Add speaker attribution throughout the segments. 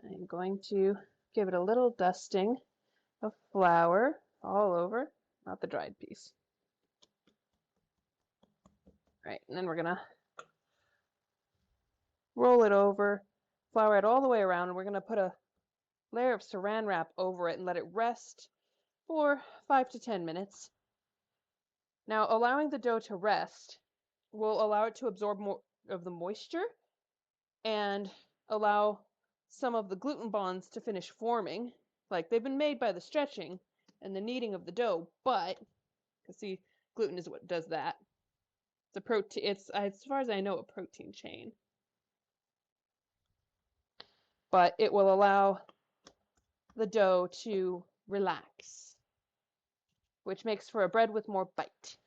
Speaker 1: I'm going to give it a little dusting of flour all over, not the dried piece. Right, and then we're gonna roll it over, flour it all the way around, and we're gonna put a layer of saran wrap over it and let it rest for 5 to 10 minutes. Now, allowing the dough to rest will allow it to absorb more of the moisture and allow some of the gluten bonds to finish forming. Like, they've been made by the stretching and the kneading of the dough, but, because see, gluten is what does that. It's a protein, it's, as far as I know, a protein chain. But it will allow the dough to relax, which makes for a bread with more bite.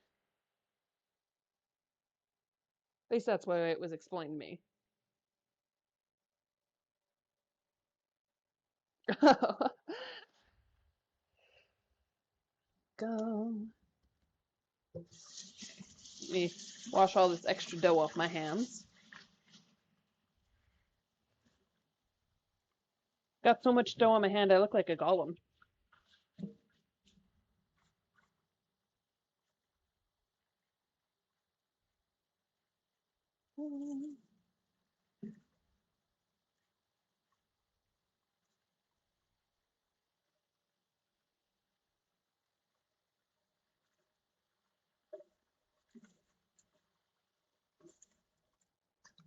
Speaker 1: At least that's why it was explained to me. Go. Let me wash all this extra dough off my hands. Got so much dough on my hand, I look like a golem.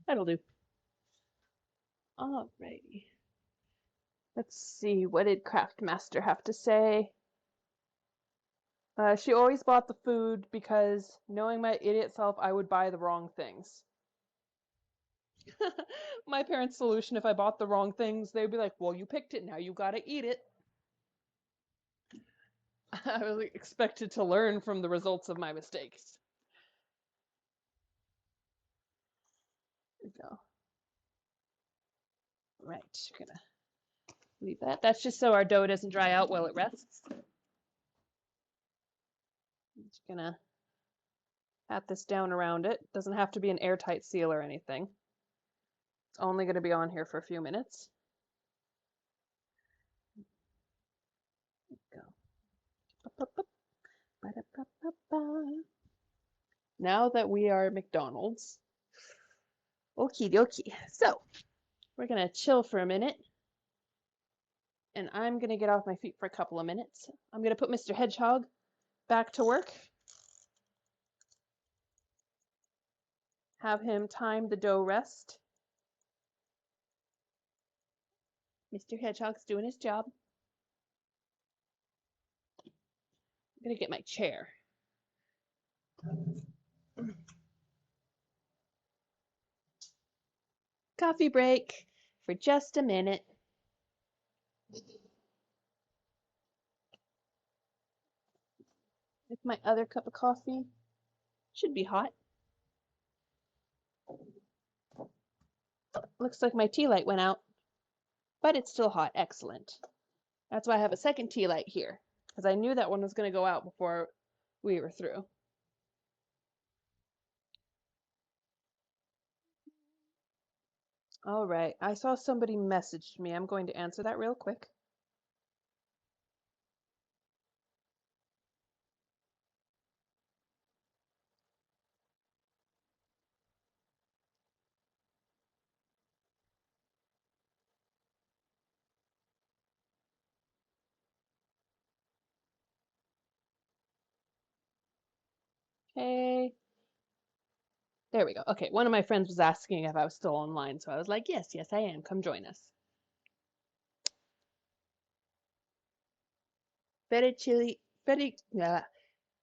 Speaker 1: That'll do. Alrighty. Let's see, what did Craftmaster have to say? She always bought the food because, knowing my idiot self, I would buy the wrong things. My parents' solution, if I bought the wrong things, they'd be like, well, you picked it, now you gotta eat it. I was expected to learn from the results of my mistakes. There we go. Right, gonna leave that. That's just so our dough doesn't dry out while it rests. I'm just gonna pat this down around it. Doesn't have to be an airtight seal or anything. It's only gonna be on here for a few minutes. There we go. Now that we are at McDonald's, okie dokie. So we're gonna chill for a minute, and I'm gonna get off my feet for a couple of minutes. I'm gonna put Mr. Hedgehog back to work. Have him time the dough rest. Mr. Hedgehog's doing his job. I'm gonna get my chair. Coffee break for just a minute. With my other cup of coffee. Should be hot. Looks like my tea light went out, but it's still hot. Excellent. That's why I have a second tea light here, because I knew that one was going to go out before we were through. All right, I saw somebody messaged me. I'm going to answer that real quick. Okay. There we go. Okay, one of my friends was asking if I was still online, so I was like, yes, I am. Come join us. Fettuccine